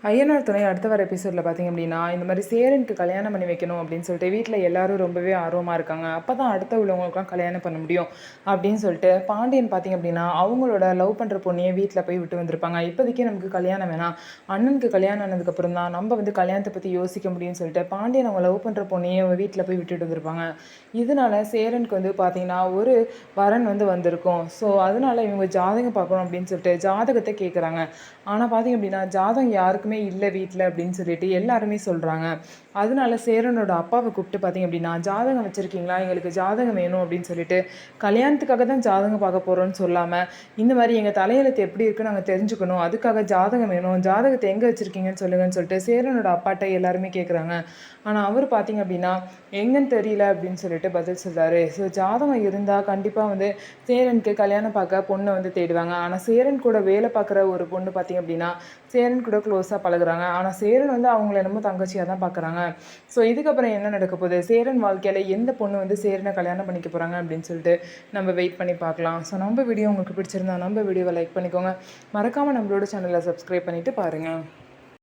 ஐயனார் துணை அடுத்த வர எபிசோடில் பார்த்தீங்க அப்படின்னா, இந்த மாதிரி சேரனுக்கு கல்யாணம் பண்ணி வைக்கணும் அப்படின்னு சொல்லிட்டு வீட்டில் எல்லாரும் ரொம்பவே ஆர்வமாக இருக்காங்க. அப்போ தான் அடுத்த உள்ளவங்களுக்குலாம் கல்யாணம் பண்ண முடியும் அப்படின்னு சொல்லிட்டு பாண்டியன் பார்த்தீங்க அப்படின்னா, அவங்களோட லவ் பண்ணுற பொண்ணையே வீட்டில் போய் விட்டு வந்திருப்பாங்க. இப்போதைக்கு நமக்கு கல்யாணம் வேணாம், அண்ணனுக்கு கல்யாணம் ஆனதுக்கப்புறம் தான் நம்ம வந்து கல்யாணத்தை பற்றி யோசிக்க முடியும்னு சொல்லிட்டு பாண்டியன் அவங்க லவ் பண்ணுற பொண்ணையே வீட்டில் போய் விட்டுட்டு வந்திருப்பாங்க. இதனால சேரனுக்கு வந்து பார்த்தீங்கன்னா ஒரு வரன் வந்து வந்திருக்கும். ஸோ அதனால இவங்க ஜாதகம் பார்க்கணும் அப்படின்னு சொல்லிட்டு ஜாதகத்தை கேட்குறாங்க. ஆனால் பார்த்தீங்க அப்படின்னா ஜாதகம் யாருக்குமே இல்லை வீட்டில் அப்படின்னு சொல்லிட்டு எல்லாருமே சொல்கிறாங்க. அதனால சேரனோட அப்பாவை கூப்பிட்டு பார்த்தீங்க அப்படின்னா, ஜாதகம் வச்சுருக்கீங்களா, எங்களுக்கு ஜாதகம் வேணும் அப்படின்னு சொல்லிட்டு கல்யாணத்துக்காக தான் ஜாதகம் பார்க்க போகிறோன்னு சொல்லாமல், இந்த மாதிரி எங்கள் தலையெழுத்து எப்படி இருக்குன்னு நாங்கள் தெரிஞ்சுக்கணும், அதுக்காக ஜாதகம் வேணும், ஜாதகத்தை எங்கே வச்சுருக்கீங்கன்னு சொல்லுங்கன்னு சொல்லிட்டு சேரனோட அப்பாட்ட எல்லாருமே கேட்குறாங்க. ஆனால் அவர் பார்த்தீங்க அப்படின்னா எங்கன்னு தெரியல அப்படின்னு சொல்லிட்டு பதில் சொல்கிறாரு. ஸோ ஜாதகம் இருந்தால் கண்டிப்பாக வந்து சேரனுக்கு கல்யாணம் பார்க்க பொண்ணை வந்து தேடுவாங்க. ஆனால் சேரன் கூட வேலை பார்க்குற ஒரு பொண்ணு பார்த்தீங்க அப்படின்னா சேரன் கூட க்ளோஸாக பழகுறாங்க. ஆனால் சேரன் வந்து அவங்கள என்னமோ தங்கச்சியாக தான் பார்க்குறாங்க. ஸோ இதுக்கப்புறம் என்ன நடக்க போகுது, சேரன் வாழ்க்கையில் எந்த பொண்ணு வந்து சேரனை கல்யாணம் பண்ணிக்க போகிறாங்க அப்படின்னு சொல்லிட்டு நம்ம வெயிட் பண்ணி பார்க்கலாம். ஸோ நம்ம வீடியோ உங்களுக்கு பிடிச்சிருந்தா நம்ம வீடியோவை லைக் பண்ணிக்கோங்க. மறக்காமல் நம்மளோட சேனலை சப்ஸ்கிரைப் பண்ணிவிட்டு பாருங்கள்.